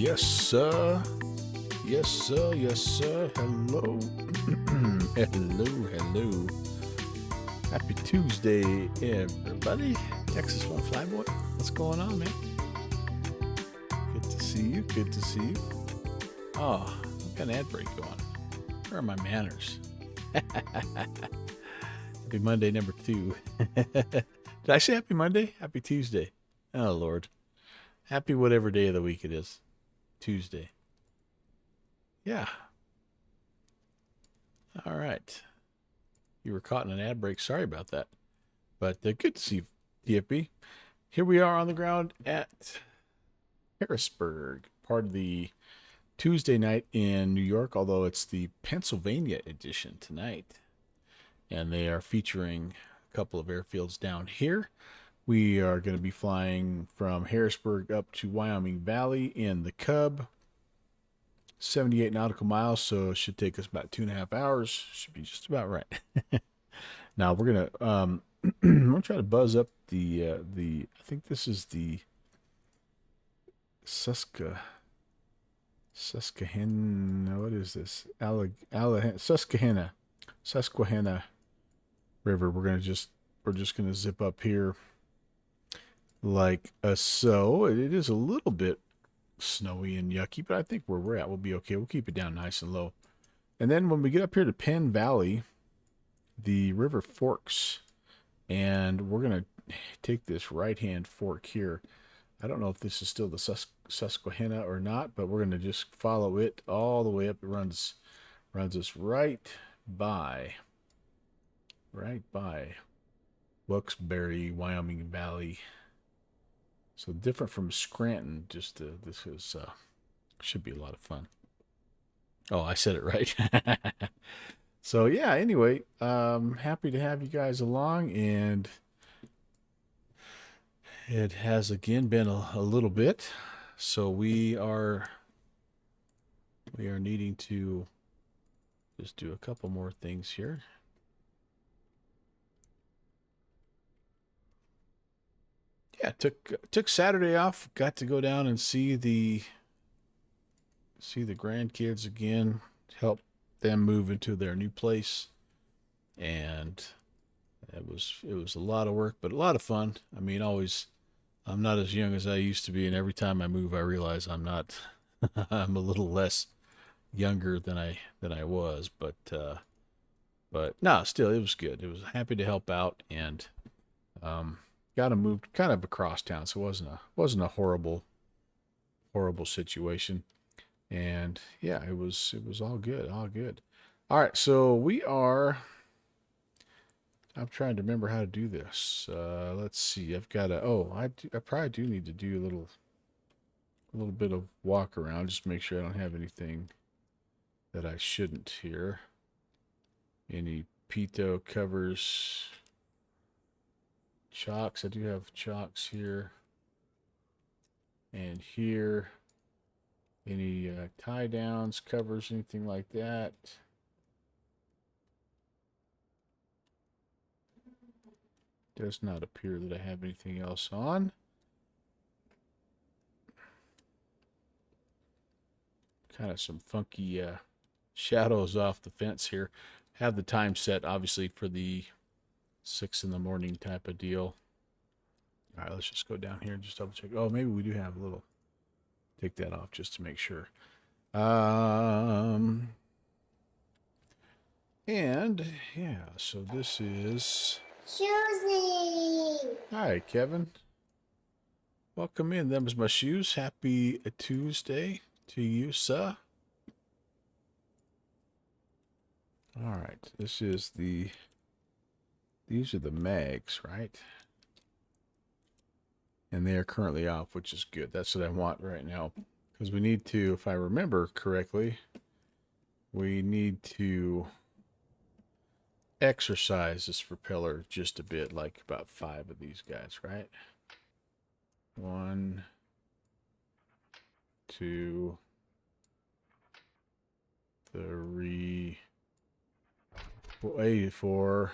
Yes, sir. Yes, sir. Yes, sir. Hello. hello. Happy Tuesday, everybody. Texas One Flyboy. What's going on, man? Good to see you. Good to see you. Oh, I've got an ad break going. Where are my manners? Happy Monday, number 2. Did I say happy Monday? Happy Tuesday. Oh, Lord. Happy whatever day of the week it is. Tuesday. Yeah. All right. You were caught in an ad break. Sorry about that. But good to see you, DFB. Here we are on the ground at Harrisburg, part of the Tuesday night in New York, although it's the Pennsylvania edition tonight. And they are featuring a couple of airfields down here. We are going to be flying from Harrisburg up to Wyoming Valley in the Cub. 78 nautical miles, so it should take us about 2.5 hours. Should be just about right. Now we're gonna I'm gonna try to buzz up the I think this is the Susquehanna. What is this? Susquehanna River. We're just gonna zip up here like so. It is a little bit snowy and yucky, but I think where we're at we'll be okay. We'll keep it down nice and low. And then when we get up here to Penn Valley, the river forks, and we're going to take this right-hand fork here. I don't know if this is still the Susquehanna or not, but we're going to just follow it all the way up. It runs us right by Wilkes-Barre, Wyoming Valley. So different from Scranton. This is should be a lot of fun. Oh, I said it right. So yeah. Anyway, happy to have you guys along, and it has again been a little bit. So we are needing to just do a couple more things here. Yeah, took Saturday off. Got to go down and see the grandkids again. Help them move into their new place, and it was a lot of work, but a lot of fun. I mean, always. I'm not as young as I used to be, and every time I move, I realize I'm not. I'm a little less younger than I was, but no, still it was good. It was happy to help out, and got to move kind of across town, so it wasn't a horrible situation. And yeah, it was all good, all good. All right, so I'm trying to remember how to do this. Let's see. I've got I probably do need to do a little bit of walk around, just make sure I don't have anything that I shouldn't here. Any pitot covers, chocks. I do have chocks here and here. Any tie downs, covers, anything like that. Does not appear that I have anything else on. Kind of some funky shadows off the fence here. Have the time set, obviously, for the 6 in the morning type of deal. All right, let's just go down here and just double check. Oh, maybe we do have a little. Take that off just to make sure. And yeah, so this is Susie. Hi, Kevin. Welcome in. Them's my shoes. Happy Tuesday to you, sir. All right, these are the mags, right? And they are currently off, which is good. That's what I want right now, because we need to, if I remember correctly, we need to exercise this propeller just a bit, like about 5 of these guys, right? 1, 2, 3, 4.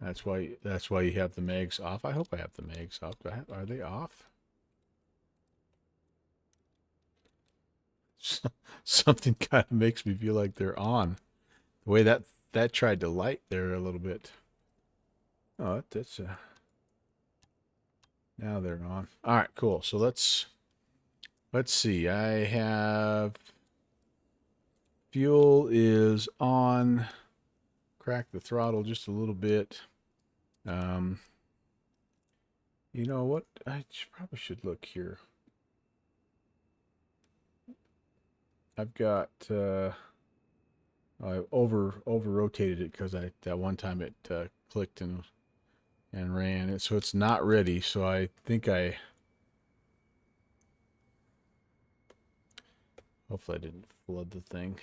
That's why you have the mags off. I hope I have the mags off. Are they off? Something kind of makes me feel like they're on. The way that tried to light there a little bit. Oh, that's now they're on. All right, cool. So let's see. I have fuel is on. Crack the throttle just a little bit. You know what? Probably should look here. I've got I over rotated it because that one time it clicked and ran it, so it's not ready. So I think hopefully I didn't flood the thing.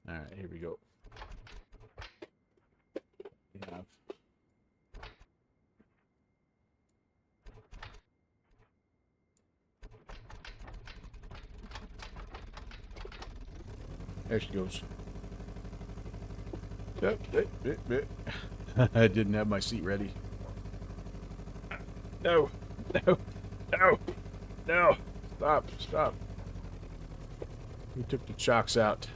All right, here we go. Yeah. There she goes. Yep. I didn't have my seat ready. No. Stop. We took the chocks out.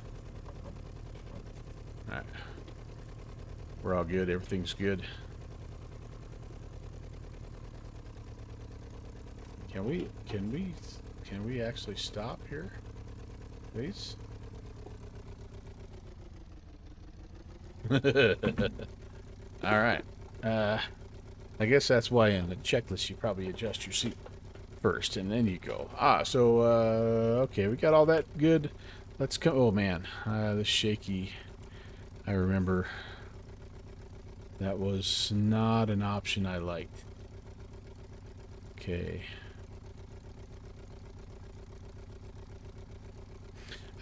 All right. We're all good. Everything's good. Can we actually stop here? Please? All right. I guess that's why in the checklist you probably adjust your seat first and then you go. So okay, we got all that good. Let's come. Oh man, the shaky. I remember that was not an option I liked. Okay.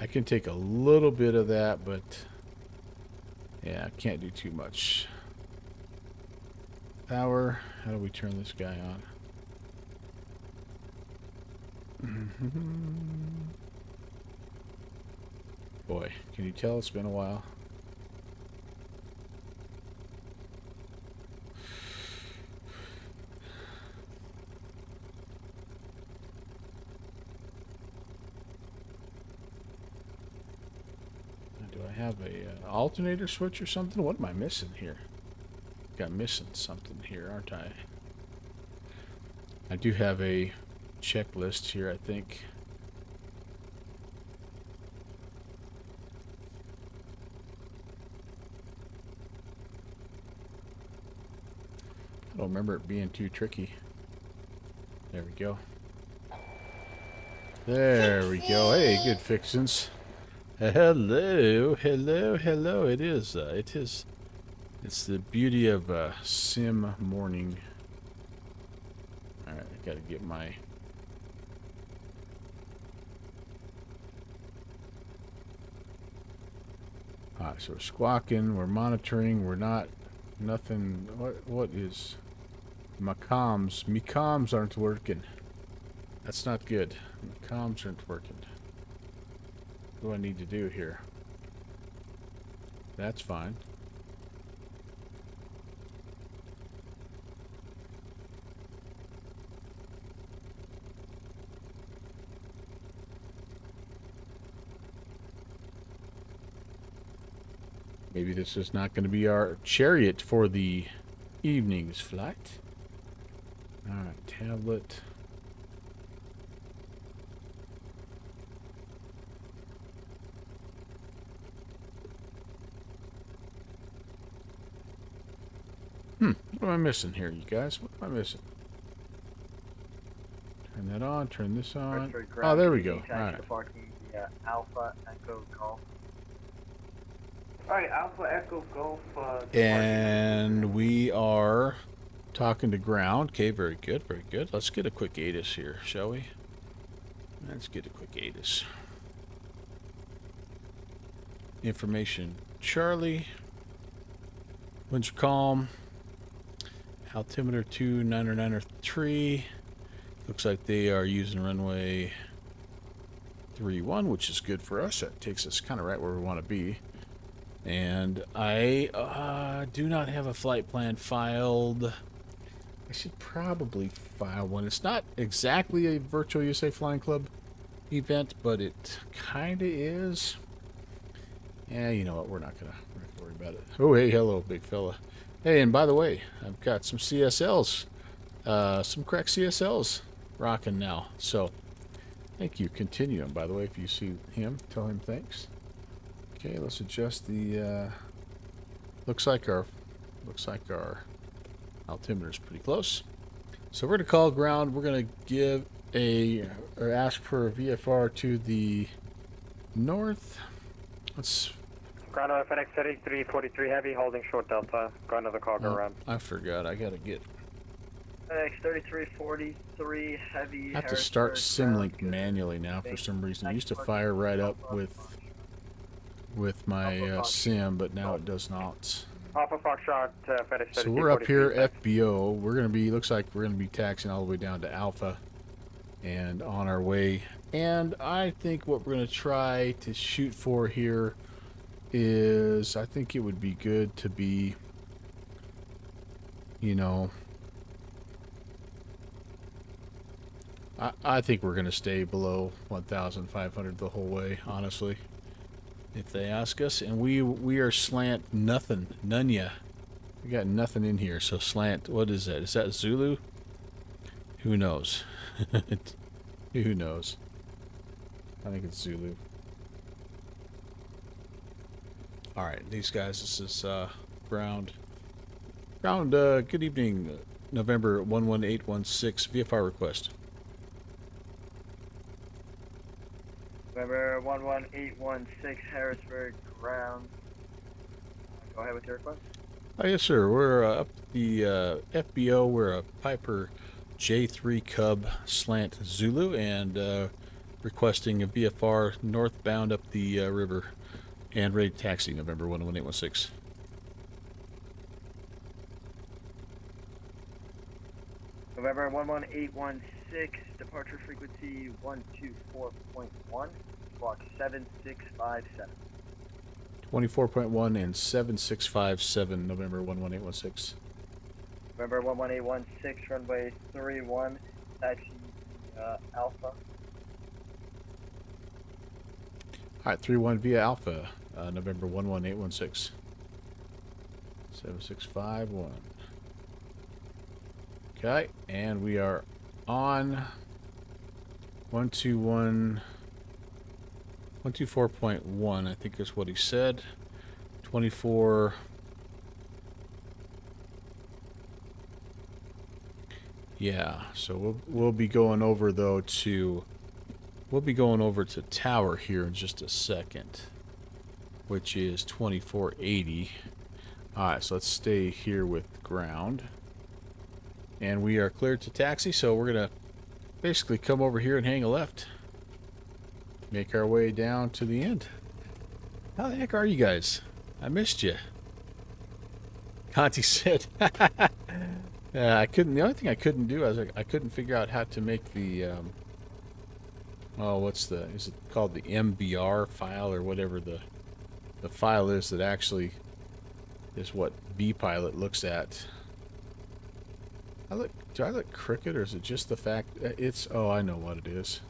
I can take a little bit of that, but yeah, I can't do too much. Power. How do we turn this guy on? Boy, can you tell it's been a while? Do I have a alternator switch or something? What am I missing here? Got missing something here, aren't I? I do have a checklist here, I think. I don't remember it being too tricky. There we go. There we go. Hey, good fixins'. Hello. It is. It's the beauty of sim morning. All right, I gotta get my. All right, so we're squawking. We're monitoring. We're not. Nothing. What is? My comms. Me comms aren't working. That's not good. My comms aren't working. What do I need to do here? That's fine. Maybe this is not going to be our chariot for the evening's flight. Alright, tablet. What am I missing here, you guys? What am I missing? Turn that on, turn this on. Oh, there we go. Alright. Alpha Echo Golf. Alright, Alpha Echo Golf. And we are talking to ground. Okay, very good, very good. Let's get a quick ATIS here, shall we? Let's get a quick ATIS. Information. Charlie. Winds are calm. Altimeter 2993. Looks like they are using runway 31, which is good for us. That takes us kind of right where we want to be. And I do not have a flight plan filed. I should probably file one. It's not exactly a Virtual USA Flying Club, event, but it kind of is. Yeah, you know what? We're not gonna worry about it. Oh, hey, hello, big fella. Hey, and by the way, I've got some CSLs, some cracked CSLs rocking now. So, thank you. Continue him, by the way. If you see him, tell him thanks. Okay, let's adjust the. Looks like our altimeter is pretty close. So we're gonna call ground. We're gonna give or ask for a VFR to the north. Let's. Ground FNX 3343 heavy, holding short delta. Go another cargo run. I forgot. I gotta get. FNX 3343 heavy. I have to start Simlink manually now for some reason. It used to fire right up with my sim, but now it does not. Alpha Foxtrot, FedEx. So we're up here, FBO. We're gonna be. Looks like we're gonna be taxiing all the way down to Alpha, and on our way. And I think what we're gonna try to shoot for here is, I think it would be good to be, you know, I think we're gonna stay below 1,500 the whole way, honestly. If they ask us, and we are slant nothing, none ya. We got nothing in here, so slant. What is that? Is that Zulu? Who knows? Who knows? I think it's Zulu. All right, these guys. This is ground. Ground. Good evening, November 11816 VFR request. November 11816 Harrisburg ground. Go ahead with your request. Oh, yes, sir. We're up the FBO. We're a Piper J3 Cub slant Zulu, and requesting a VFR northbound up the river, and ready to taxi November 11816. November 11816, departure frequency 124.1, squawk 7657. 24.1 and 7657, November 11816. November 11816, runway 31, taxi Alpha. Alright, 31 via Alpha, November 11816. 7651. Okay, and we are on 124.1, I think is what he said. 24. Yeah, so we'll be going over though to tower here in just a second, which is 2480. All right, so let's stay here with ground. And we are cleared to taxi, so we're going to basically come over here and hang a left. Make our way down to the end. How the heck are you guys? I missed you. Conti said, I couldn't, the only thing I couldn't do is I couldn't figure out how to make the, is it called the MBR file or whatever the file is that actually is what B-Pilot looks at. Do I look crooked, or is it just the fact that it's, oh, I know what it is.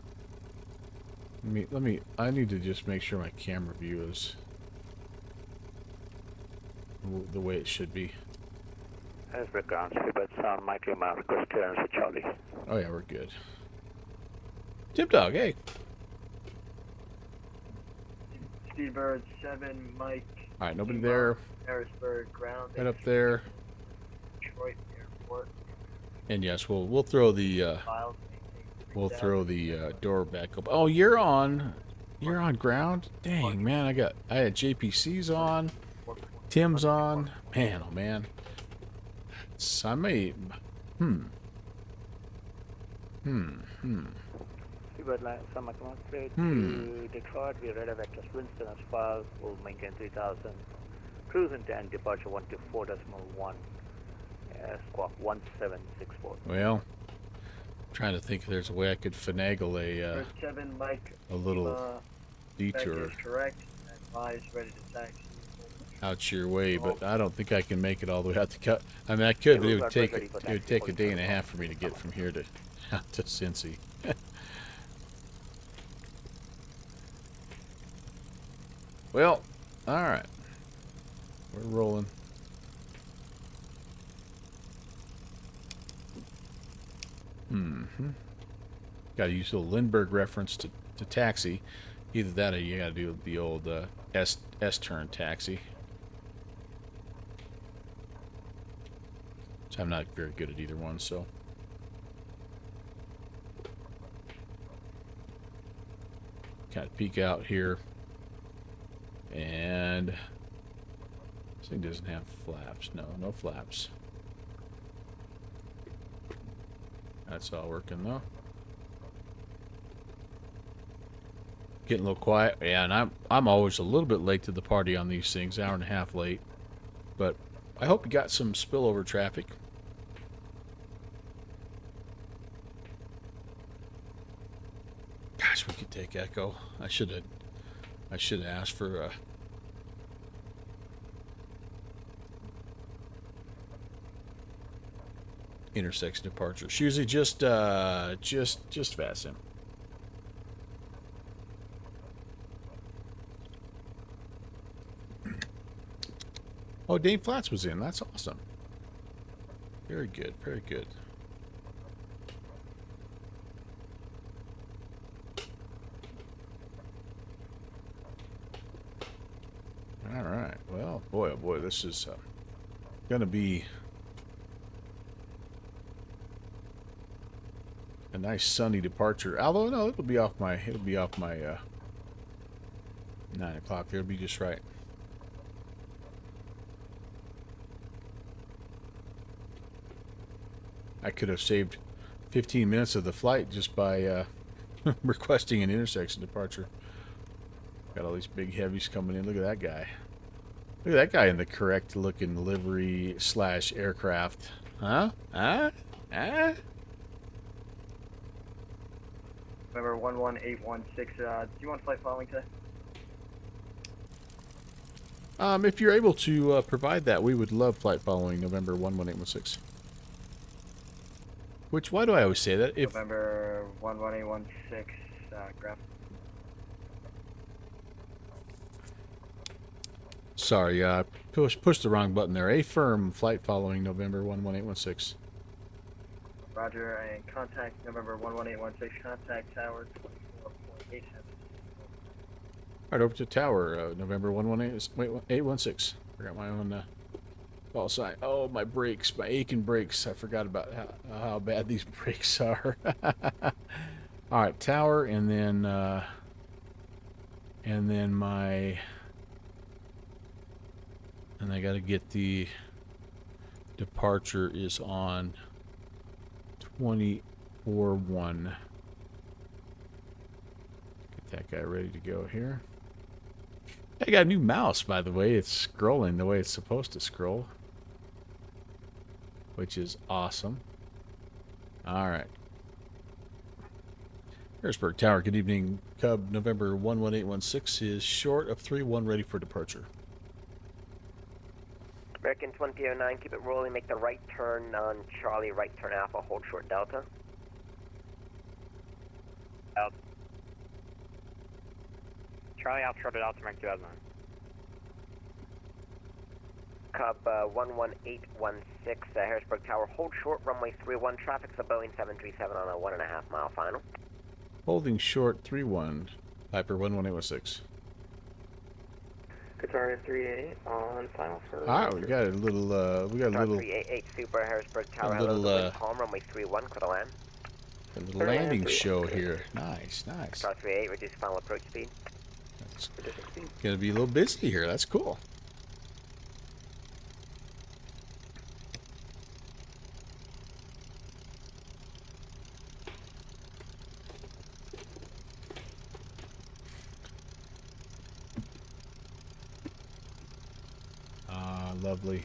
I need to just make sure my camera view is the way it should be. Harrisburg ground, Speedbird sound, Mike Lima, request clearance for Charlie. Oh yeah, we're good. Tip Dog, hey. Speedbird 7, Mike. Alright, nobody there. Harrisburg ground. Right up there. Detroit Airport. And yes, we'll throw the door back up. Oh, you're on ground? Dang, man, I had JPC's on, Tim's on. Man, oh man. So I may Speedbird line, some command straight to Detroit, we radar vector Winston as far, will maintain 3000. Cruise intent, departure 124.1. Squawk 1764. Well, I'm trying to think if there's a way I could finagle a little detour correct. Advise ready to taxi. out your way, but I don't think I can make it all the way out to cut. I mean, I could, but it would take a day and a half for me to get from here to Cincy. Well, all right. We're rolling. Mm-hmm. Got to use a little Lindbergh reference to taxi. Either that or you got to do the old S-turn taxi. Which I'm not very good at either one, so. Kind of peek out here. And this thing doesn't have flaps. No, no flaps. That's all working though. Getting a little quiet. Yeah, and I'm always a little bit late to the party on these things, hour and a half late. But I hope you got some spillover traffic. Gosh, we could take Echo. I should have asked for intersection departure. It's usually just fast him. Oh, Dane Flats was in. That's awesome. Very good, very good. All right. Well, boy, oh boy, this is gonna be a nice sunny departure. Although no, it'll be off my 9 o'clock. It'll be just right. I could have saved 15 minutes of the flight just by requesting an intersection departure. Got all these big heavies coming in. Look at that guy. Look at that guy in the correct looking livery / aircraft. Huh? Huh? Huh? Remember 11816, do you want flight following today? If you're able to provide that, we would love flight following November 11816. Which, why do I always say that? If November 11816, graph. Sorry, pushed the wrong button there. A firm flight following November 11816. Roger, and contact November 11816, contact tower 24.87. Right over to tower, November 11816. Forgot my own call sign. Oh, my brakes, my aching brakes. I forgot about how bad these brakes are. All right, tower, and then my, and I got to get the departure is on 24-1. Get that guy ready to go here. I got a new mouse, by the way. It's scrolling the way it's supposed to scroll, which is awesome. All right. Harrisburg Tower, good evening. Cub, November 11816 is short of 31, ready for departure. American 2009, keep it rolling, make the right turn on Charlie, right turn Alpha, hold short Delta. Out. Charlie Alpha shorted Delta, American 2009. Cub 11816, Harrisburg Tower, hold short, runway 31, traffic's a Boeing 737 on a 1.5 mile final. Holding short 31, Piper 11816. Qatar 38 on final for. All right, we got a little, we got a little, 388 Super, Harrisburg Tower, a little, hello, calm, runway 31, clear to land. a little landing show here. Nice, nice. Qatar 38, reduce final approach speed. It's gonna be a little busy here. That's cool. Lovely.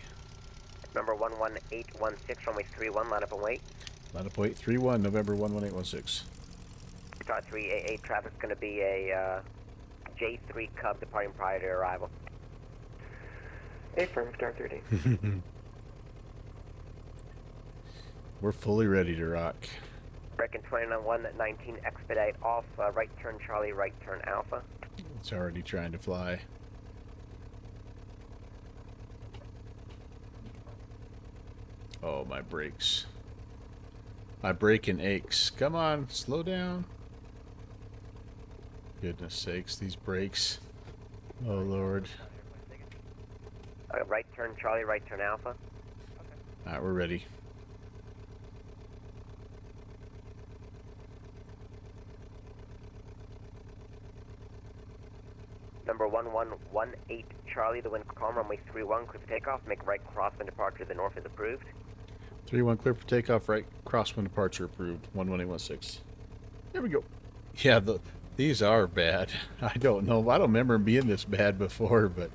Number 11816, runway 31, line up and wait. Line up wait 31, November 11816. Qatar 388, traffic's going to be a J3 Cub departing prior to arrival. Affirm, Qatar 38. We're fully ready to rock. American 29119, expedite off, right turn Charlie, right turn Alpha. It's already trying to fly. Oh, my brakes. My braking aches. Come on, slow down. Goodness sakes, these brakes. Oh, Lord. Right turn Charlie, right turn Alpha. Alright, we're ready. Number 1118 Charlie, the wind calm, runway 31, clear for takeoff. Make right crosswind departure to the north is approved. 3-1 clear for takeoff, right crosswind departure approved. 11816. There we go. Yeah, these are bad. I don't know. I don't remember them being this bad before, but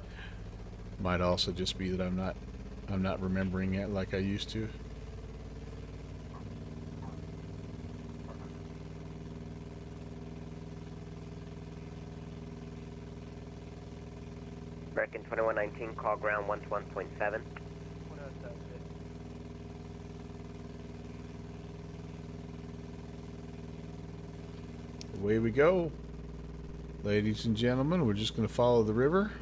might also just be that I'm not remembering it like I used to. American 2119, call ground 121.7. Away we go. Ladies and gentlemen, we're just going to follow the river.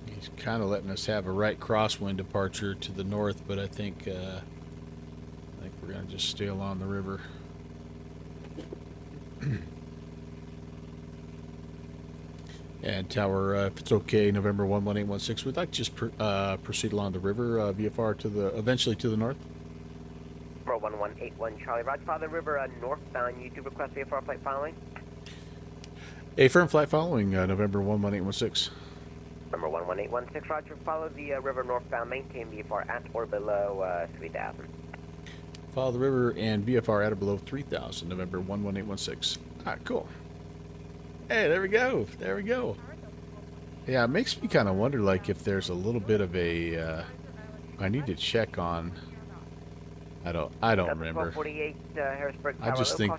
He's kind of letting us have a right crosswind departure to the north, but I think we're going to just stay along the river. And tower, if it's okay, November 11816, we'd like to just proceed along the river, VFR eventually to the north. Number 1181 Charlie, Roger, follow the river northbound. You do request VFR flight following? A firm flight following, November 11816. Number 11816, Roger, follow the river northbound, maintain VFR at or below 3000. Follow the river and VFR at or below 3000, November 11816. Alright, cool. Hey, there we go. There we go. Yeah, it makes me kind of wonder, like, if there's a little bit of a, I need to check on, I don't remember. 1248 Harrisburg Tower. I just think,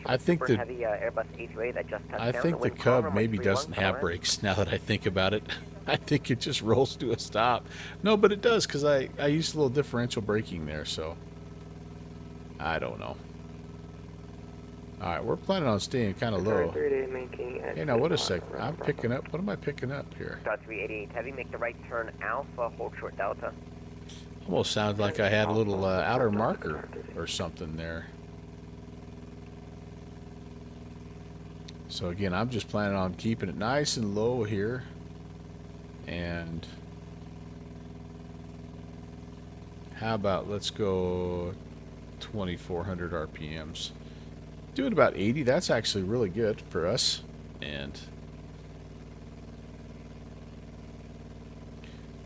I think the Airbus A3 that just touched I down. think the Cub maybe doesn't have brakes, now that I think about it. I think it just rolls to a stop. No, but it does, because I used a little differential braking there, so I don't know. Alright, we're planning on staying kind of low. Hey, now, what a sec. I'm picking up. What am I picking up here? Star 388 Heavy, make the right turn Alpha, hold short Delta. Almost sounds like I had a little outer marker or something there. So again, I'm just planning on keeping it nice and low here. And how about let's go 2400 RPMs. Doing about 80, that's actually really good for us. And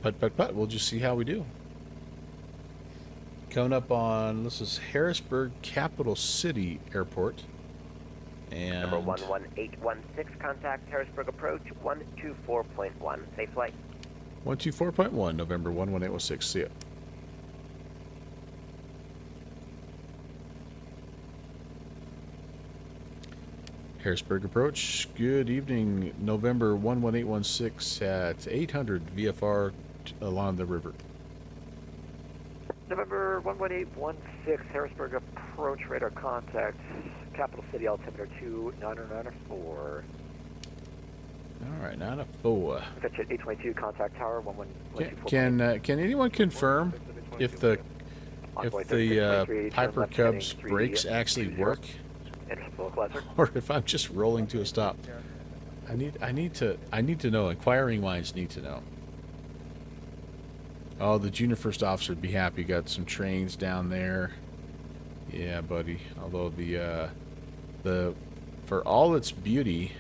putt, we'll just see how we do. Coming up on, this is Harrisburg Capital City Airport. And Number 11816, contact Harrisburg approach 124.1. Safe flight. 124.1, November 11816. See ya. Harrisburg approach. Good evening, November 11816 at 800 VFR along the river. November 11816, Harrisburg approach, radar contact, capital city altimeter 29094. All right, 904. Fetch at 822, contact tower 11224. Can anyone confirm if the Piper Cub's brakes actually work, or if I'm just rolling to a stop? I need to know. Inquiring minds need to know. Oh, the junior first officer would be happy. Got some trains down there. Yeah, buddy. Although the for all its beauty,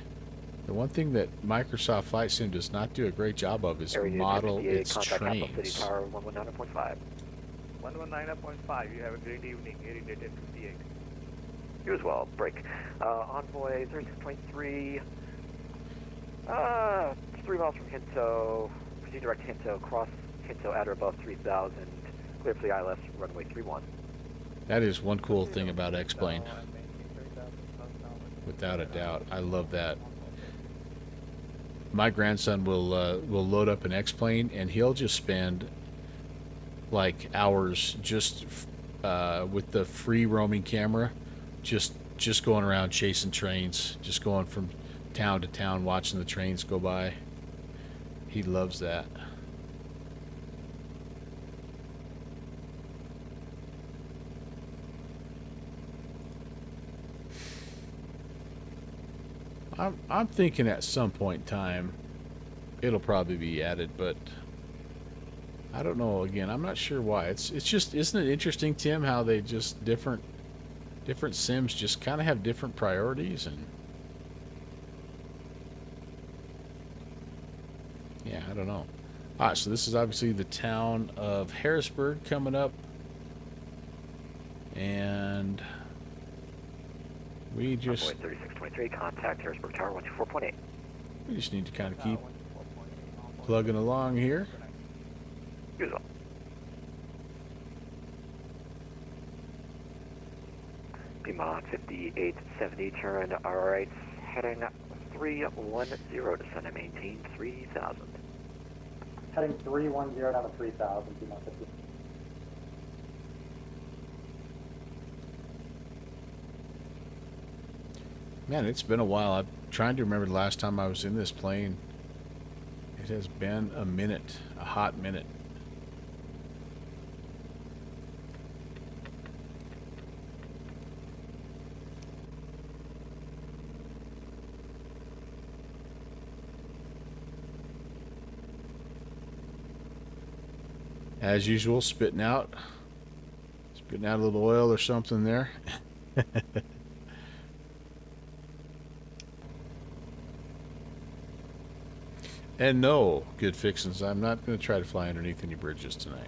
the one thing that Microsoft Flight Sim does not do a great job of is model its trains. City Tower 119.5. 119.5. You have a great evening. Heading at 10:58. You as well. Break. Envoy 3623. 3 miles from Hinto. Proceed direct Hinto. Cross Hinto at or above 3000. Clear for the ILS runway 31. That is one cool thing about X-Plane. Without a doubt. I love that. My grandson will load up an X-Plane and he'll just spend like hours just with the free roaming camera, just going around chasing trains, just going from town to town watching the trains go by. He loves that. I'm thinking at some point in time it'll probably be added, but I don't know. Again, I'm not sure why. It's just, isn't it interesting, Tim, how they just different sims just kind of have different priorities? And yeah, I don't know. All right, so this is obviously the town of Harrisburg coming up, and we just 3623, contact Harrisburg Tower 124.8. we just need to kind of keep plugging along here. Use all. Piedmont 5870, turn right, heading 310, descend and maintain 3000. Heading 310 down to 3000, Piedmont 50. Man, it's been a while. I'm trying to remember the last time I was in this plane. It has been a minute, a hot minute. As usual, spitting out a little oil or something there. And no, good fixins, I'm not going to try to fly underneath any bridges tonight.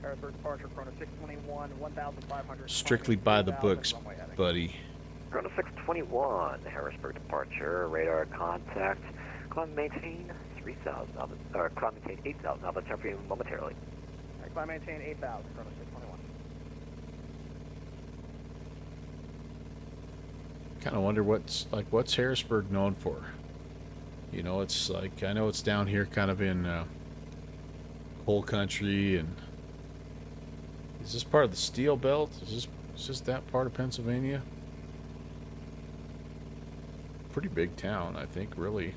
Harrisburg departure, Chrono 621, 1,500. Strictly by the books, buddy. Chrono 621, Harrisburg departure, radar contact, climb maintain 3000, or climb maintain 8000, I'll turn for you momentarily. Alright, climb maintain 8,000, Chrono 621. Kind of wonder what's Harrisburg known for. You know, it's like, I know it's down here kind of in coal country, and is this part of the steel belt? Is this that part of Pennsylvania? Pretty big town, I think, really.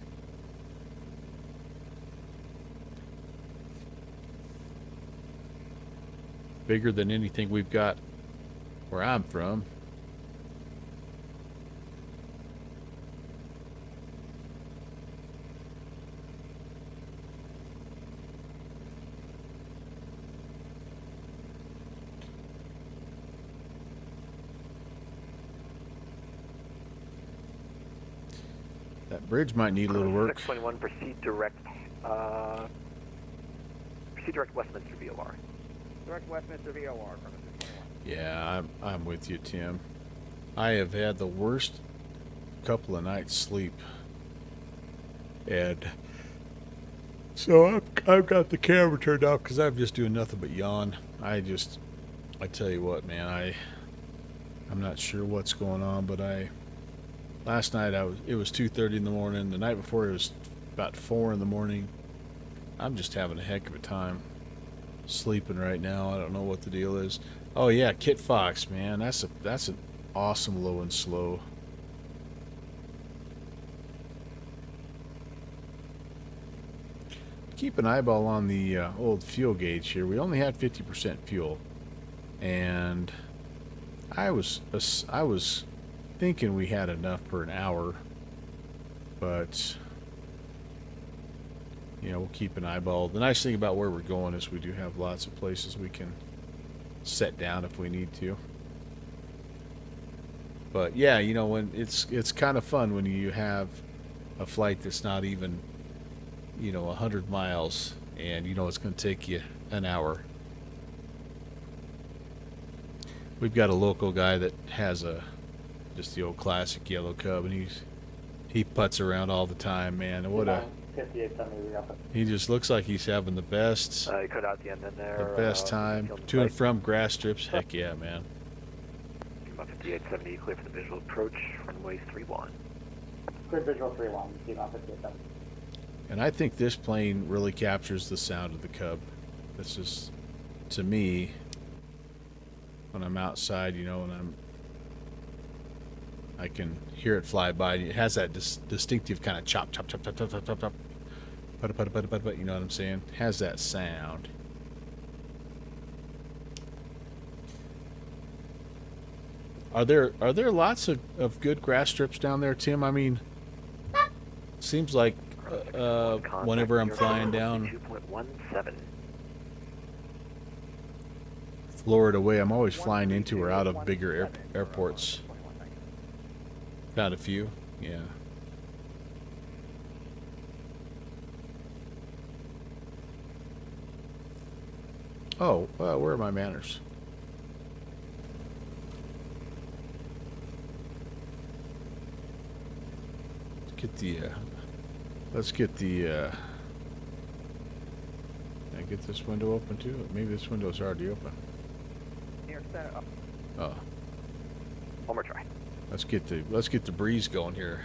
Bigger than anything we've got where I'm from. That bridge might need a little work. 621, proceed direct Westminster VOR. Direct Westminster VOR, Chrono 621. Yeah, I'm with you, Tim. I have had the worst couple of nights sleep, and so I've got the camera turned off because I'm just doing nothing but yawn. I tell you what, man, I'm not sure what's going on, but last night it was 2:30 in the morning. The night before it was about 4 in the morning. I'm just having a heck of a time sleeping right now. I don't know what the deal is. Oh yeah, Kit Fox, man, that's an awesome low and slow. Keep an eyeball on the old fuel gauge here. We only had 50% fuel, and I was thinking we had enough for an hour, but you know, we'll keep an eyeball. The nice thing about where we're going is we do have lots of places we can set down if we need to. But yeah, you know, when it's kind of fun when you have a flight that's not even, you know, 100 miles, and you know it's going to take you an hour. We've got a local guy that has just the old classic yellow Cub, and he putts around all the time, man. And what a 5870, we got the he just looks like he's having the best You cut out the end in there. the best time to and from grass strips. Heck yeah, man. Piedmont 5870, clear for the visual approach, runway 31. clear visual 31, Piedmont 5870. And I think this plane really captures the sound of the Cub. This is, to me, when I'm outside, you know, and I can hear it fly by. It has that distinctive kind of chop, chop, chop, chop, chop, chop, chop, chop, but you know what I'm saying? It has that sound. Are there lots of good grass strips down there, Tim? I mean, Seems like whenever I'm flying down 2.17. Florida way, I'm always flying into or out of bigger airports. Found a few, yeah. Oh, where are my manners? Let's get the, can I get this window open too? Maybe this window's already open. Oh. One more try. Let's get the breeze going here.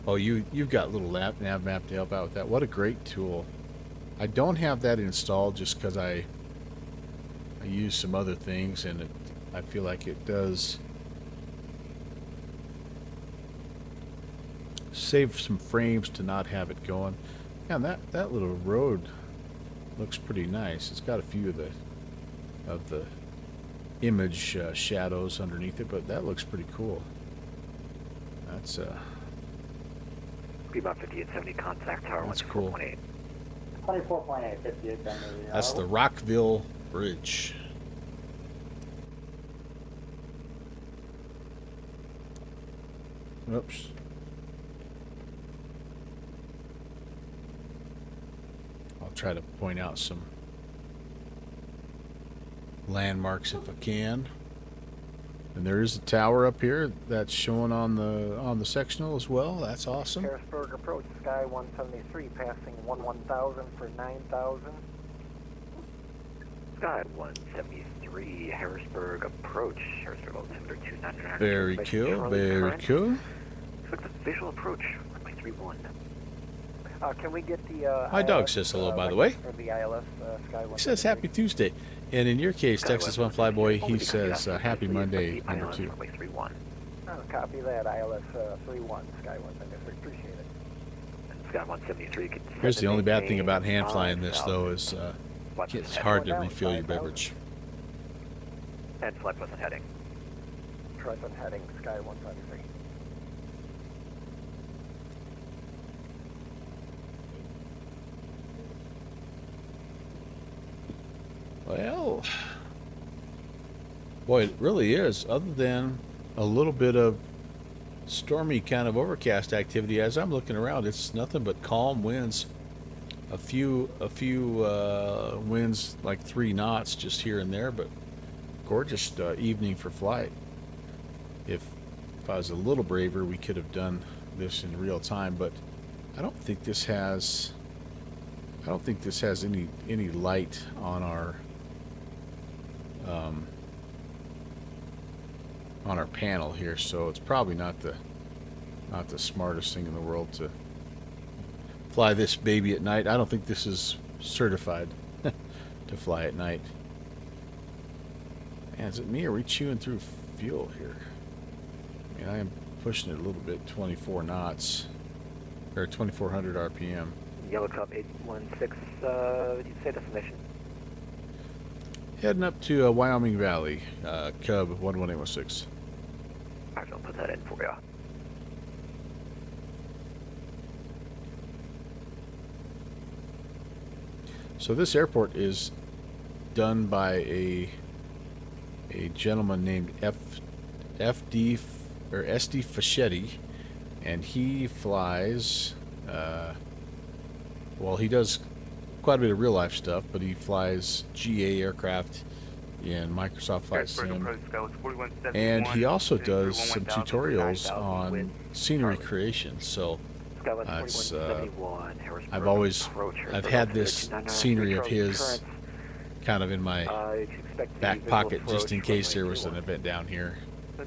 Oh, you've got a little nav map to help out with that. What a great tool. I don't have that installed just because I use some other things, and I feel like it does save some frames to not have it going. Yeah, and that little road looks pretty nice. It's got a few of the image shadows underneath it, but that looks pretty cool. That's About 5870 contact tower. That's cool. 24.8. 24.8, 58 then the, That's the Rockville Bridge. Oops. I'll try to point out some landmarks if I can. And there is a tower up here that's shown on the sectional as well. That's awesome. Harrisburg approach, Sky 173, passing 11,000 for 9,000. Sky 173, Harrisburg approach. Harrisburg altimeter 299. Very cool. Very cool. Looks like the visual approach, runway 31. Can we get the My dog ILS, says hello, by the way. Or the ILS Sky 173? He says Happy Tuesday. And in your case, Texas One Flyboy, he says Happy Monday number 2. Runway 31. Copy that, ILS 31, Sky 173, appreciate it. Sky 173. Here's the only bad thing about hand flying this, though, is it's hard to refill your beverage. And select wasn't heading. Present heading, Sky 173. Well, boy, it really is. Other than a little bit of stormy kind of overcast activity, as I'm looking around, it's nothing but calm winds. A few winds like 3 knots just here and there, but gorgeous evening for flight. If I was a little braver, we could have done this in real time, but I don't think this has any light on our panel here, so it's probably not the smartest thing in the world to fly this baby at night. I don't think this is certified to fly at night. Man, is it me or are we chewing through fuel here? I mean, I am pushing it a little bit, 24 knots or 2400 RPM. Yellow Cub 816, did you say destination? Heading up to Wyoming Valley, Cub 11816. Alright, I'll put that in for you. So this airport is done by a gentleman named SD Fischetti, and he flies. Well, he does quite a bit of real life stuff, but he flies GA aircraft in Microsoft Flight Sim, and he also does some tutorials on scenery creation. So that's I've had this scenery of his kind of in my back pocket just in case there was an event down here. I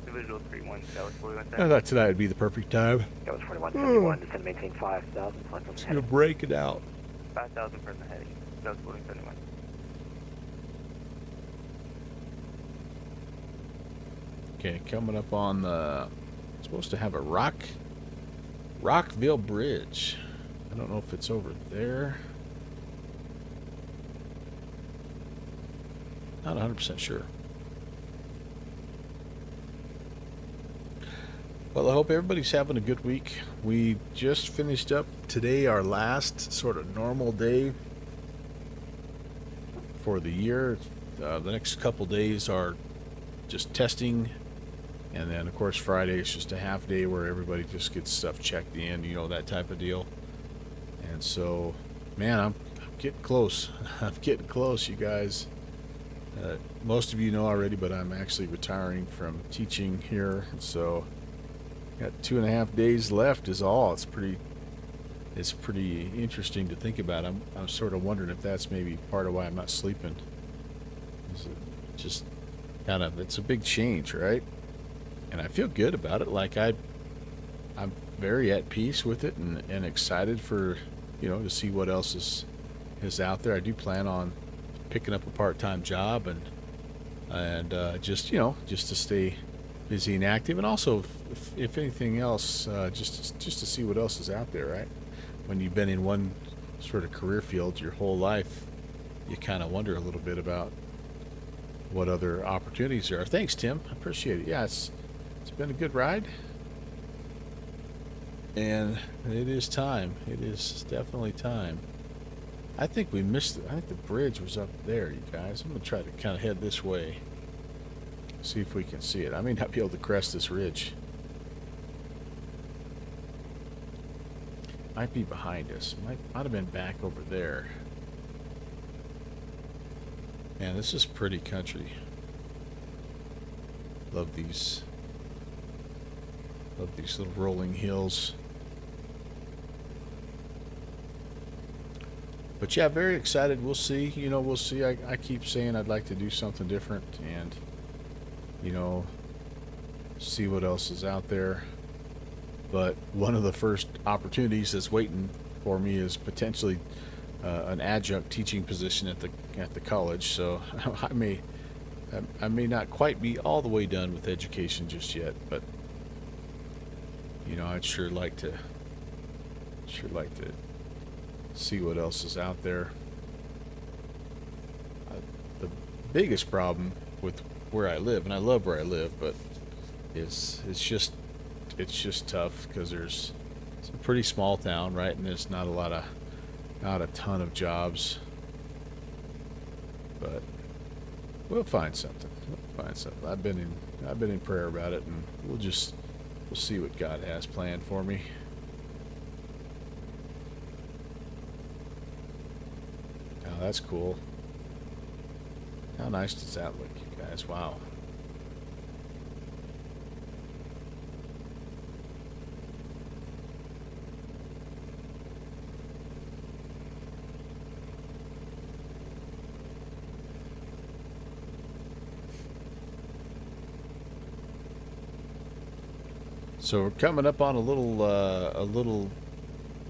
thought tonight would be the perfect time. That was 4171, descend maintain 5,000, Just gonna break it out. 5,000 present heading. That was 4171. Okay, coming up on the supposed to have a Rockville Bridge. I don't know if it's over there. Not 100% sure. Well, I hope everybody's having a good week. We just finished up today our last sort of normal day for the year. The next couple days are just testing, and then of course Friday is just a half day where everybody just gets stuff checked in, you know, that type of deal. And so, man, I'm getting close. I'm getting close, you guys. Most of you know already, but I'm actually retiring from teaching here, so got 2.5 days left is all. It's pretty interesting to think about. I'm sort of wondering if that's maybe part of why I'm not sleeping. Just kind of, it's a big change, right? And I feel good about it. Like I'm very at peace with it and excited for, you know, to see what else is out there. I do plan on picking up a part-time job and just, you know, just to stay busy and active, and also if anything else, just to see what else is out there, right? When you've been in one sort of career field your whole life, you kind of wonder a little bit about what other opportunities there are. Thanks, Tim. I appreciate it. Yeah, it's been a good ride, and it is time. It is definitely time. I think we missed it. I think the bridge was up there, you guys. I'm going to try to kind of head this way. See if we can see it. I may not be able to crest this ridge. Might be behind us. Might have been back over there. Man, this is pretty country. Love these little rolling hills. But yeah, very excited. We'll see. You know, we'll see. I keep saying I'd like to do something different and, you know, see what else is out there. But one of the first opportunities that's waiting for me is potentially an adjunct teaching position at the college. So I may not quite be all the way done with education just yet, but you know, I'd sure like to see what else is out there. The biggest problem with where I live, and I love where I live, but it's just tough because it's a pretty small town, right? And there's not a ton of jobs, but we'll find something. I've been in prayer about it, and we'll see what God has planned for me. Oh, that's cool. How nice does that look, you guys? Wow. So we're coming up on a little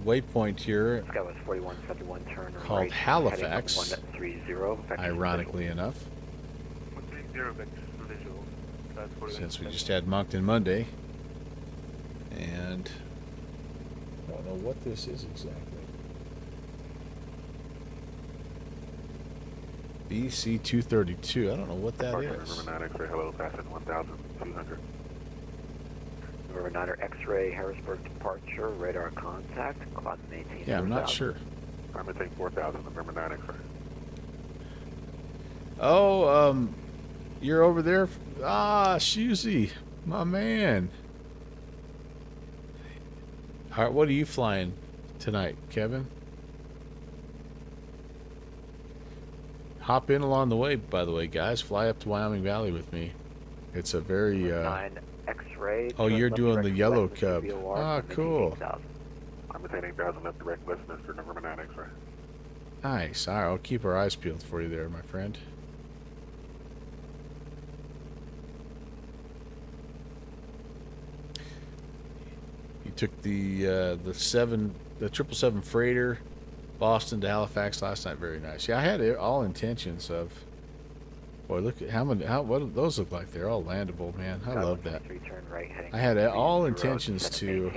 waypoint here Sky was 4171, turn called right, Halifax, 130, ironically enough, 130 visual. since we just had Moncton Monday. And I don't know what this is exactly. BC 232. I don't know what that is. Hello, passing 1,200. November 9 X-ray, Harrisburg departure, radar contact, climb maintain. Yeah, I'm not sure. I'm going to take 4,000, November 9 X-ray. Oh, you're over there? Ah, Shusey, my man. All right, what are you flying tonight, Kevin? Hop in along the way, by the way, guys. Fly up to Wyoming Valley with me. It's a very, 9 X-ray. oh, you're doing the yellow cub. Ah, cool. I'm going to take 8,000 left direct Westminster, November 9 X-ray. Nice. All right, I'll keep our eyes peeled for you there, my friend. You took the 777 freighter, Boston to Halifax last night. Very nice. Yeah, I had all intentions of. Boy, look at what do those look like? They're all landable, man. I love that. I had all intentions to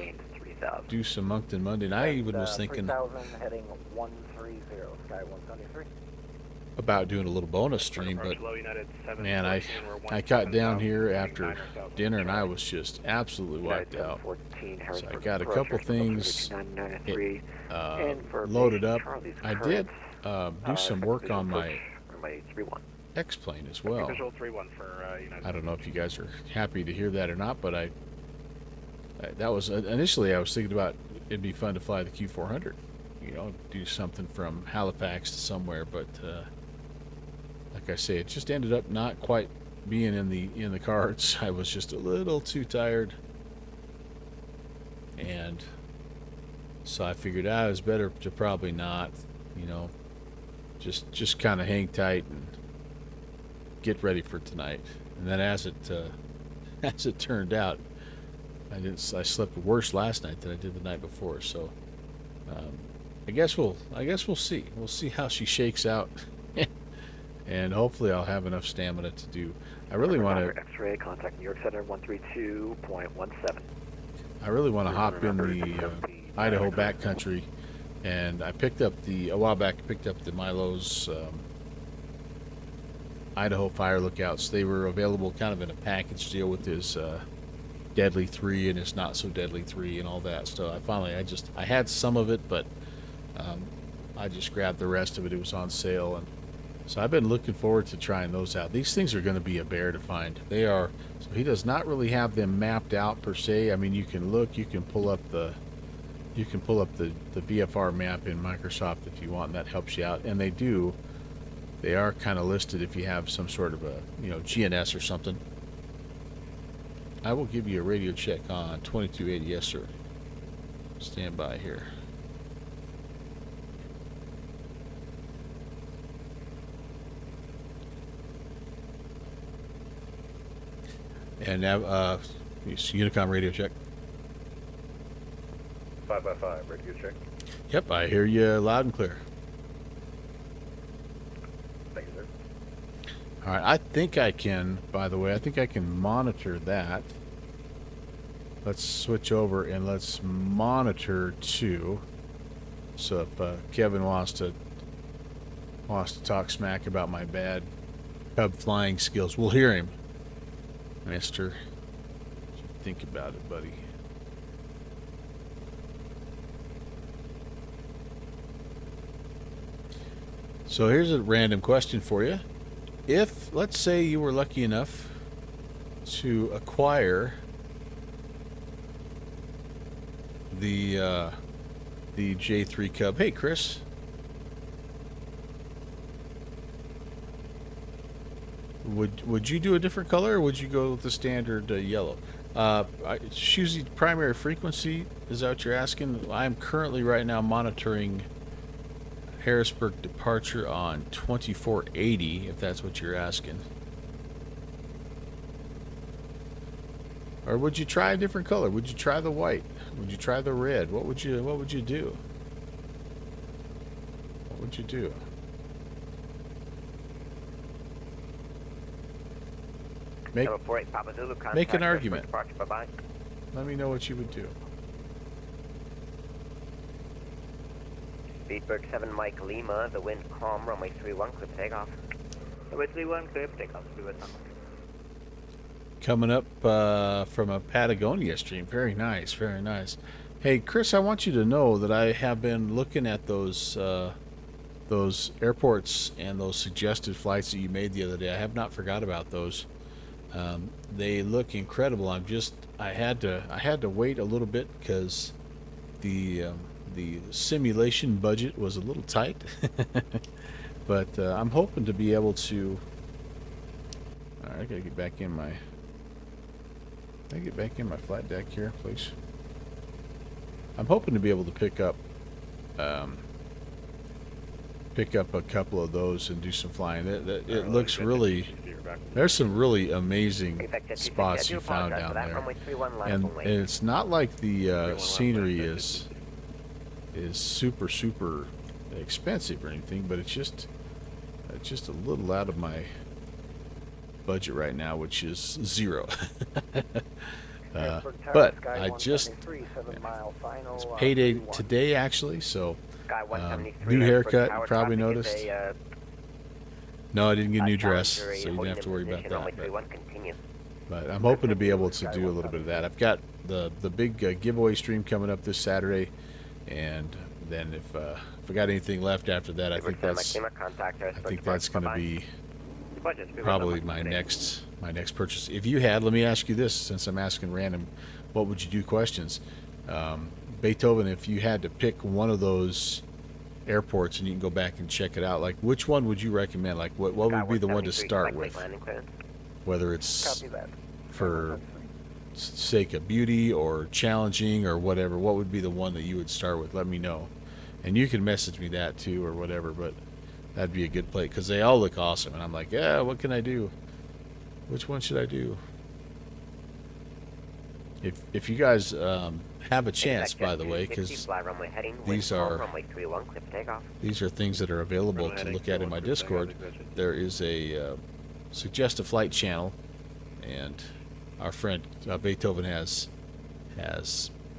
do some Moncton Monday, and I even was thinking. 3,000 heading 130, Sky 173. about doing a little bonus stream, but man, I got down here after dinner and I was just absolutely wiped out. So I got a couple things loaded up. I did do some work on my X-plane as well. I don't know if you guys are happy to hear that or not, but that was initially I was thinking about it'd be fun to fly the Q400, you know, do something from Halifax to somewhere, but like I say, it just ended up not quite being in the cards. I was just a little too tired, and so I figured it was better to probably not, you know, just kind of hang tight and get ready for tonight. And then as it turned out, I slept worse last night than I did the night before. So I guess we'll see. We'll see how she shakes out, and hopefully I'll have enough stamina to do. I really want to X-ray contact New York Center 132.17. I really want to hop in the Idaho backcountry, and I picked up a while back. I picked up the Milo's Idaho Fire Lookouts. They were available kind of in a package deal with his Deadly 3 and his Not So Deadly 3 and all that. So I had some of it, but I just grabbed the rest of it. It was on sale, and so I've been looking forward to trying those out. These things are going to be a bear to find. They are. So he does not really have them mapped out per se. I mean, you can look, you can pull up the VFR map in Microsoft if you want, and that helps you out. And they are kind of listed if you have some sort of a, you know, GNS or something. I will give you a radio check on 2280. Yes, sir. Stand by here. And now, Unicom radio check. 5x5, radio check. Yep, I hear you loud and clear. Thank you, sir. All right, I think I can monitor that. Let's switch over and let's monitor 2. So if Kevin wants to talk smack about my bad Cub flying skills, we'll hear him. Mister, what you think about it, buddy? So here's a random question for you. If, let's say, you were lucky enough to acquire the J3 Cub. Hey, Chris. Would you do a different color, or would you go with the standard yellow? Choosing primary frequency, is that what you're asking? I'm currently right now monitoring Harrisburg departure on 2480, if that's what you're asking. Or would you try a different color? Would you try the white? Would you try the red? What would you do? What would you do? Make an argument. Bye-bye. Let me know what you would do. Speedbird 7 Mike Lima, the wind calm, runway 31, clear for takeoff. Runway 31, clear for takeoff. Coming up from a Patagonia stream. Very nice, very nice. Hey, Chris, I want you to know that I have been looking at those airports and those suggested flights that you made the other day. I have not forgot about those. They look incredible. I had to wait a little bit because the simulation budget was a little tight. But I'm hoping to be able to. All right, I gotta get back in my. Can I get back in my flight deck here, please? I'm hoping to be able to pick up a couple of those and do some flying. It looks really. There's some really amazing spots you found down there, and it's not like the scenery is super expensive or anything, but it's just a little out of my budget right now, which is zero. But I just it's payday today actually, so new haircut. You probably noticed. No, I didn't get a new dress, Challenger, so you don't have to worry about runway that. 31, continue. But I'm hoping to be able to do a little bit of that. I've got the big giveaway stream coming up this Saturday, and then if I got anything left after that, I think that's going to be probably my next purchase. If you had, let me ask you this, since I'm asking random, what would you do questions? Beethoven, if you had to pick one of those airports and you can go back and check it out, like which one would you recommend? Like what would be the one to start with? Whether it's for sake of beauty or challenging or whatever, what would be the one that you would start with? Let me know. And you can message me that too or whatever, but that'd be a good play because they all look awesome. And I'm like, yeah, what can I do? Which one should I do? If you guys have a chance, by the way, because these are things that are available to look at in my Discord. There is a suggest a flight channel, and our friend Beethoven has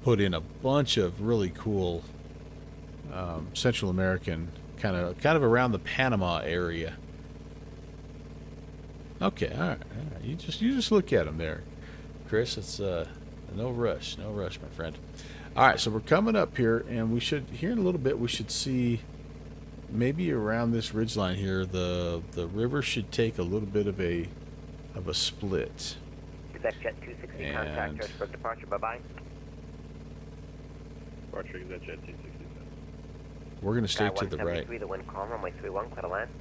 put in a bunch of really cool Central American kind of around the Panama area. Okay, all right. You just look at them there, Chris. It's no rush, my friend. All right, so we're coming up here, and we should here in a little bit. We should see maybe around this ridgeline here. The river should take a little bit of a split. Is that Jet 260 contact Harrisburg departure? Bye bye. Departure is that Jet 267. We're going to stay to the right. The wind calm, runway 31, clear to land.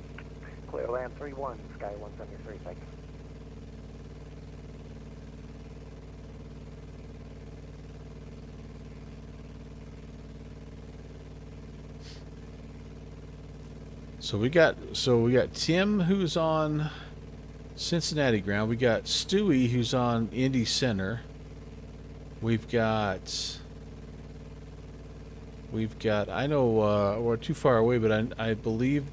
Clear land 31, Sky 173, thanks. So we got Tim, who's on Cincinnati ground. We got Stewie, who's on Indy Center. We've got I know we're too far away, but I believe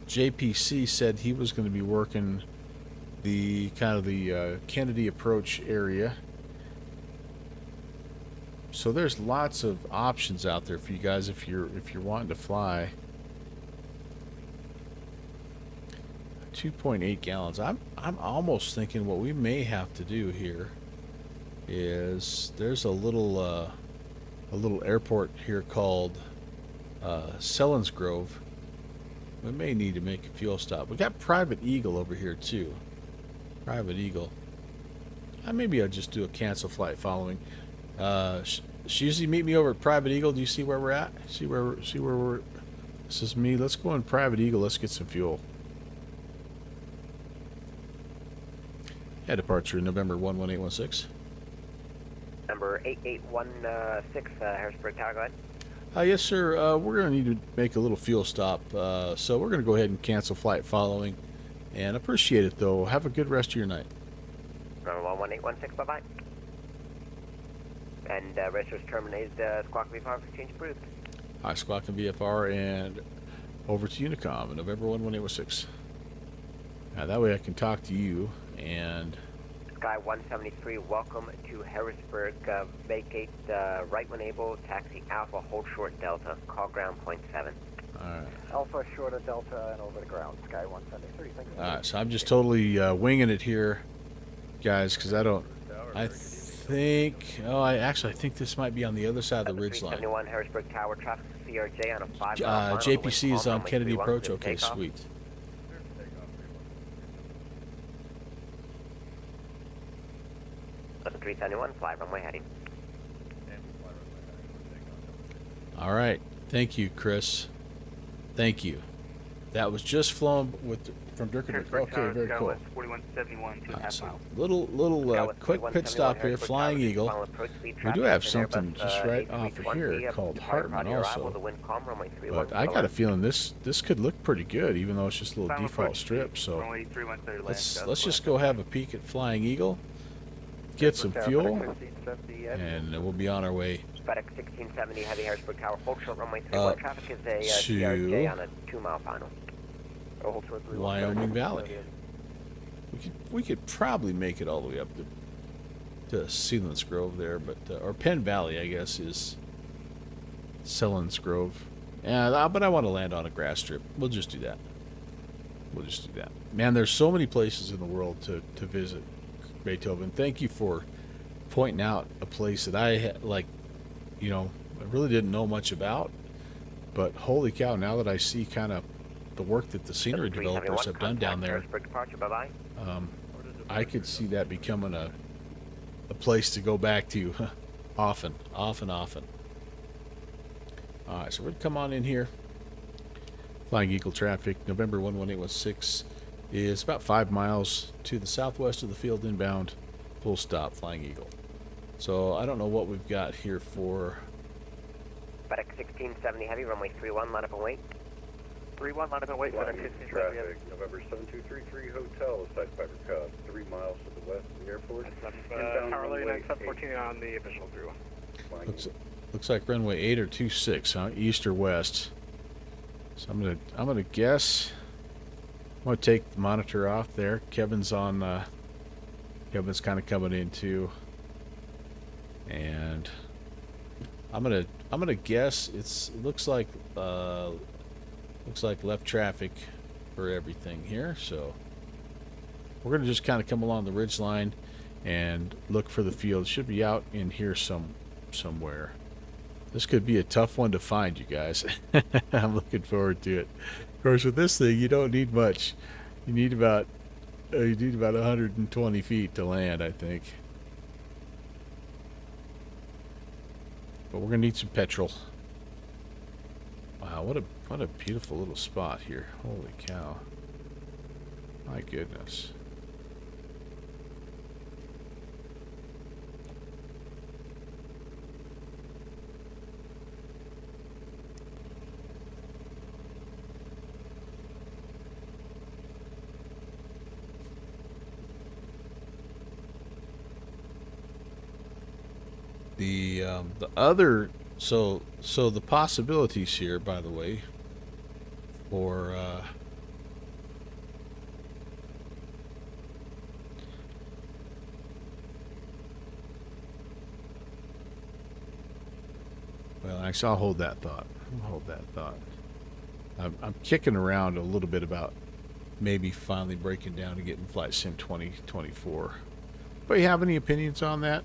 JPC said he was going to be working the Kennedy approach area. So there's lots of options out there for you guys if you're wanting to fly. 2.8 gallons. I'm almost thinking what we may have to do here is there's a little airport here called Selinsgrove. We may need to make a fuel stop. We got Private Eagle over here too. Private Eagle. Maybe I'll just do a cancel flight following. Usually meet me over at Private Eagle. Do you see where we're at? See where we're? This is me. Let's go in Private Eagle. Let's get some fuel. Yeah, departure November 11816. Number 8816, Harrisburg Tower, go ahead. Yes, sir. We're going to need to make a little fuel stop, so we're going to go ahead and cancel flight following. And appreciate it, though. Have a good rest of your night. Number 11816, bye-bye. And register's terminated, Squawk VFR for change approved. Hi, Squawk and VFR, and over to Unicom, November 11816. Now, that way I can talk to you, and... Sky 173, welcome to Harrisburg. Vacate right when able, taxi Alpha, hold short Delta, call ground point 7. Alright. Alpha short of Delta and over to ground, Sky 173. Thank you. Alright, so I'm just totally winging it here, guys, because I think this might be on the other side of the ridgeline. 371 Harrisburg Tower, traffic CRJ on a 5 JPC is on Kennedy Approach. Okay, sweet. That's 371, fly runway heading. All right, thank you, Chris. Thank you. That was just flown from Dirkenberg. Okay, very cool. 4171, 2.5 miles. Little quick pit stop here, Flying Eagle. We do have something just right off of here called Hartman also. But I got a feeling this could look pretty good, even though it's just a little default strip. So let's just go have a peek at Flying Eagle, get some fuel, and we'll be on our way. FedEx 1670 Heavy Harrisburg Tower, hold short runway 31. Traffic is a CRJ on a 2-mile final. Wyoming Valley. We could probably make it all the way up to Selinsgrove there, but or Penn Valley, I guess, is Selinsgrove. Yeah, but I want to land on a grass strip. We'll just do that. We'll just do that. Man, there's so many places in the world to visit, Beethoven. Thank you for pointing out a place that I like, you know, I really didn't know much about, but holy cow, now that I see kind of the work that the scenery developers have done down there, Harrisburg departure, bye-bye. I could see that becoming a place to go back to often. All right, so we're gonna come on in here. Flying Eagle traffic, November 11816 is about 5 miles to the southwest of the field inbound, full stop, Flying Eagle. So I don't know what we've got here for. FedEx 1670 Heavy, runway 31, line up and wait. 31, line up and wait. FedEx 1670 Heavy. November 7233 Hotel, side fiber cub, 3 miles to the west of the airport. Tower 9714 on the visual through. Looks like runway 8 or 26, huh? East or west. So I'm gonna guess. I'm gonna take the monitor off there. Kevin's on. Kevin's kind of coming in too. And I'm gonna guess it looks like left traffic for everything here. So we're gonna just kind of come along the ridge line and look for the field. It should be out in here somewhere. This could be a tough one to find, you guys. I'm looking forward to it. Of course, with this thing, you don't need much. You need about 120 feet to land, I think. But we're gonna need some petrol. Wow, what a beautiful little spot here. Holy cow. My goodness. The other so the possibilities here, by the way, for well, actually, I'll hold that thought. I'm kicking around a little bit about maybe finally breaking down and getting Flight Sim 2024. But you have any opinions on that?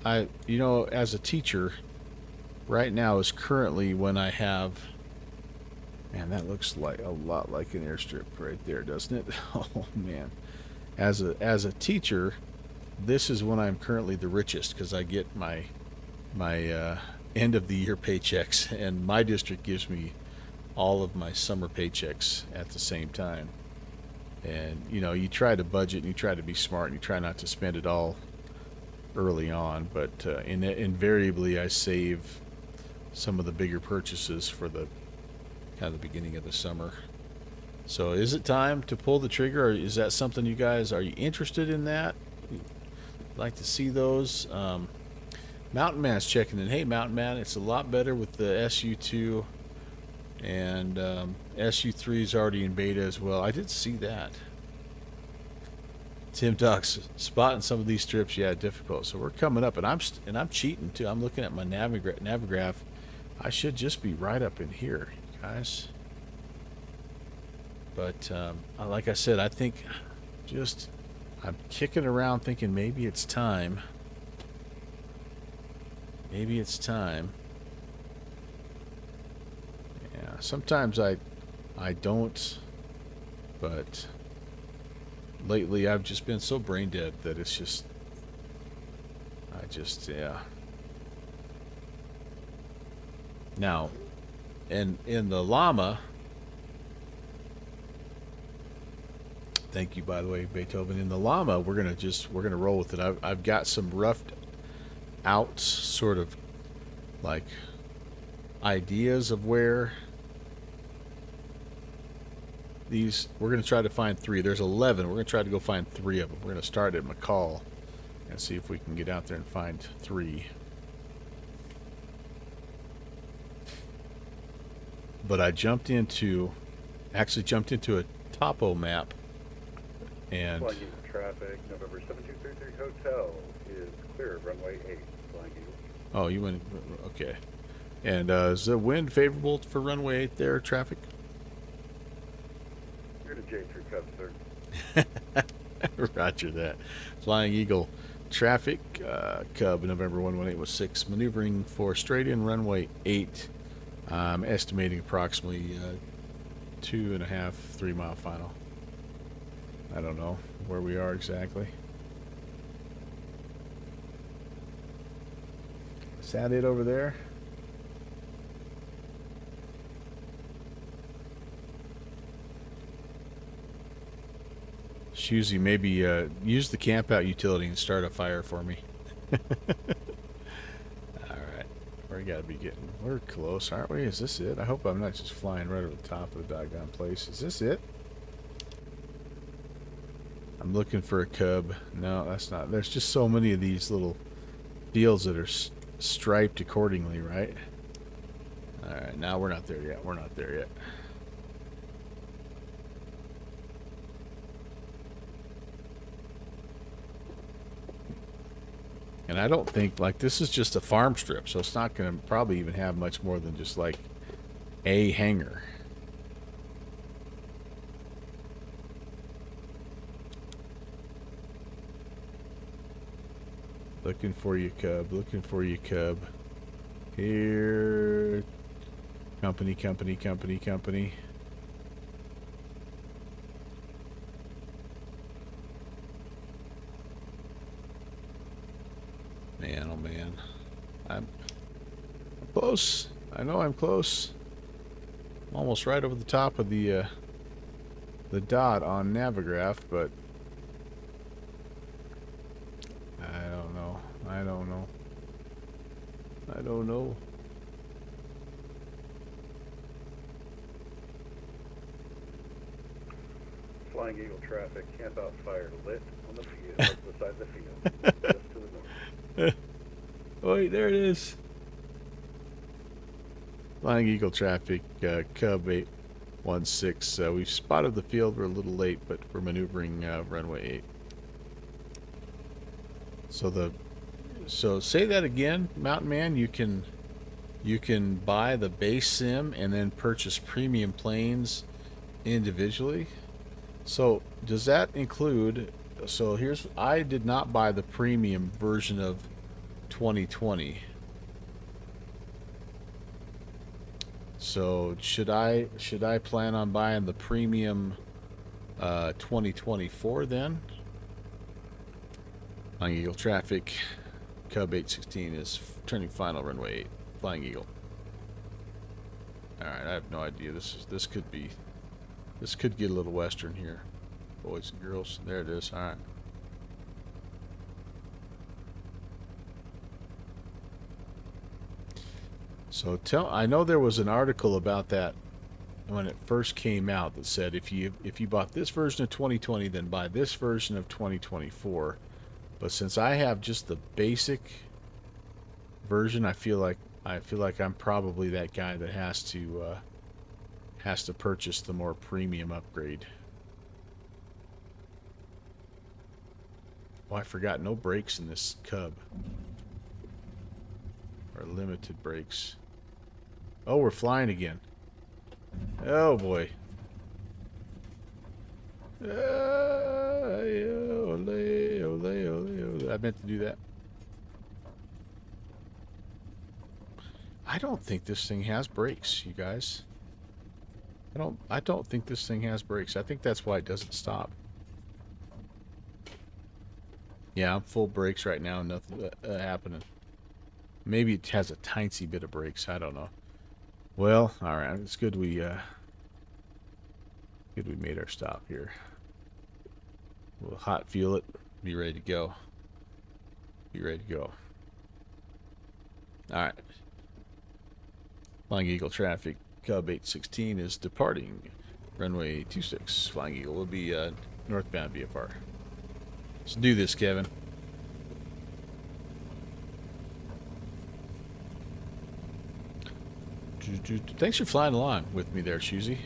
I you know, as a teacher, right now is currently when I have, man, that looks like a lot like an airstrip right there, doesn't it? Oh man, as a teacher, this is when I'm currently the richest because I get my end of the year paychecks, and my district gives me all of my summer paychecks at the same time. And you know, you try to budget and you try to be smart and you try not to spend it all early on, but invariably I save some of the bigger purchases for the kind of the beginning of the summer. So is it time to pull the trigger, or is that something you guys, are you interested in that? Like to see those? Mountain Man's checking in. Hey Mountain Man, it's a lot better with the SU2, and SU3 is already in beta as well. I did see that. Tim Ducks spotting some of these strips, yeah, difficult. So we're coming up, and I'm cheating too. I'm looking at my Navigraph. I should just be right up in here, guys. But like I said, I think I'm kicking around thinking maybe it's time. Maybe it's time. Yeah, sometimes I don't, but lately I've just been so brain dead that it's just, yeah. Now, in the llama, thank you, by the way, Beethoven. In the llama, we're gonna roll with it. I've got some roughed out sort of like ideas of where these, we're going to try to find 3. There's 11. We're going to try to go find 3 of them. We're going to start at McCall and see if we can get out there and find 3. But I actually jumped into a topo map, and Flying Eagle traffic, November 7233 Hotel is clear of runway 8, Flying Eagle. Oh, you went, okay. And is the wind favorable for runway 8 there, traffic? You're to J3 Cub, sir. Roger that. Flying Eagle traffic, Cub, November 11816, maneuvering for straight in runway 8. I'm estimating approximately 2.5, 3 mile final. I don't know where we are exactly. Is that it over there? Shusey, maybe use the camp out utility and start a fire for me. Alright. We gotta be getting... We're close, aren't we? Is this it? I hope I'm not just flying right over the top of the doggone place. Is this it? I'm looking for a Cub. No, that's not. There's just so many of these little fields that are striped accordingly, right? Alright, now we're not there yet. We're not there yet. And I don't think, like, this is just a farm strip, so it's not going to probably even have much more than just, like, a hangar. Looking for you, Cub. Looking for you, Cub. Here. Company, company, company, company. Man, oh man. I'm close. I know I'm close. I'm almost right over the top of the dot on Navigraph, but I don't know. I don't know. I don't know. Flying Eagle traffic, camp out fire lit on the field, beside the field, just to the north. Oh, wait, there it is. Flying Eagle traffic, Cub 816. We've spotted the field. We're a little late, but we're maneuvering runway 8. So say that again, Mountain Man. You can buy the base sim and then purchase premium planes individually. So does that include? So I did not buy the premium version of 2020. So should I plan on buying the premium 2024 then? Flying Eagle traffic, Cub 816 is turning final runway 8. Flying Eagle. All right, I have no idea. This could get a little western here, boys and girls. There it is. All right. So I know there was an article about that when it first came out that said if you bought this version of 2020, then buy this version of 2024. But since I have just the basic version, I feel like I'm probably that guy that has to purchase the more premium upgrade. Oh, I forgot, no brakes in this Cub. Or limited brakes. Oh, we're flying again. Oh boy. Ole, ole, ole. I meant to do that. I don't think this thing has brakes, you guys. I don't think this thing has brakes. I think that's why it doesn't stop. Yeah, I'm full brakes right now. Nothing happening. Maybe it has a tiny bit of brakes. I don't know. Well, all right. It's good we made our stop here. We'll hot fuel it. Be ready to go. Be ready to go. All right. Flying Eagle traffic, Cub 816 is departing runway 26. Flying Eagle will be northbound VFR. Let's do this, Kevin. Thanks for flying along with me there, Shusey.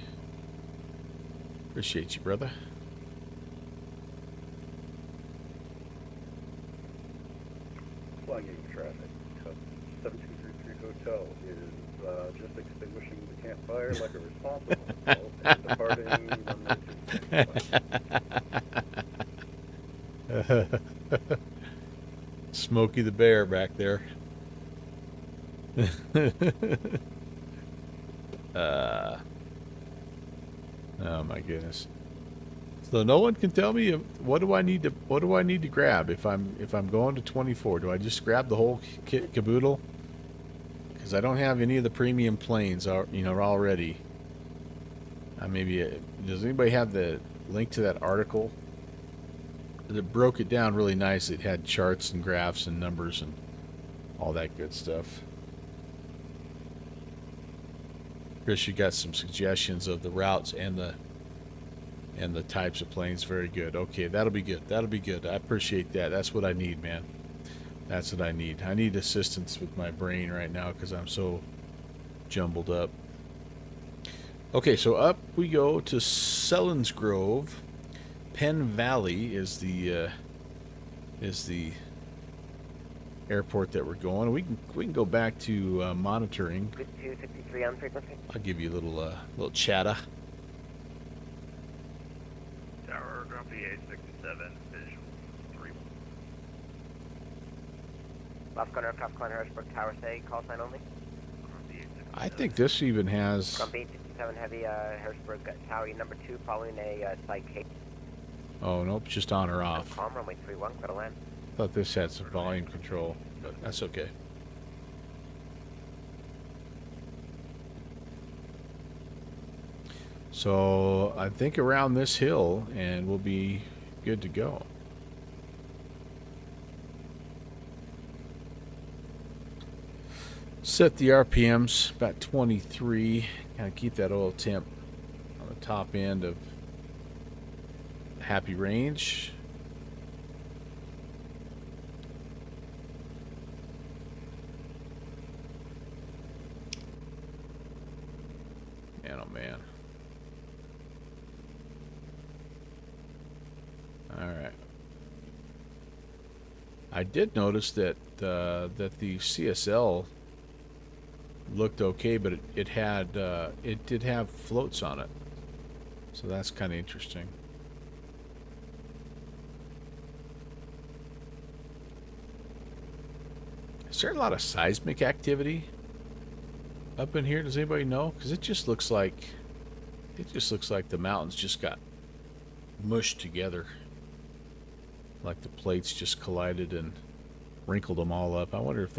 Appreciate you, brother. Flying Eagle traffic, 7233 Hotel is just extinguishing the can't fire like a responsible adult, and departing emergency. Smokey the Bear back there. Oh my goodness. So no one can tell me what do I need to grab if I'm going to 24? Do I just grab the whole kit caboodle? Because I don't have any of the premium planes, already. Does anybody have the link to that article? It broke it down really nice. It had charts and graphs and numbers and all that good stuff. Chris, you got some suggestions of the routes and the types of planes. Very good. Okay, that'll be good. That'll be good. I appreciate that. That's what I need, man. That's what I need. I need assistance with my brain right now because I'm so jumbled up. Okay, so up we go to Selinsgrove. Penn Valley is the airport that we're going. We can go back to monitoring. Good 263 on frequency. I'll give you a little chatter. Tower, Grumpy 867, visual 3. Left aircraft calling Harrisburg Tower, say call sign only. I think this even has. Grumpy 867 heavy, Harrisburg Tower number 2 following a psych. Oh nope, just on or off. Calm, runway 31, clear to land. Thought this had some volume control, but that's okay. So I think around this hill and we'll be good to go. Set the RPMs about 23. Kind of keep that oil temp on the top end of happy range. Man, oh man. All right. I did notice that the CSL looked okay, but it did have floats on it, so that's kind of interesting. Is there a lot of seismic activity up in here? Does anybody know? Because it just looks like the mountains just got mushed together, like the plates just collided and wrinkled them all up. I wonder if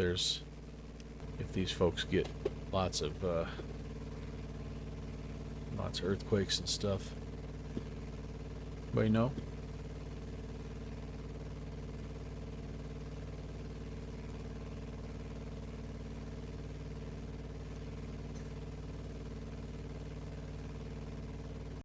these folks get lots of earthquakes and stuff. Anybody know?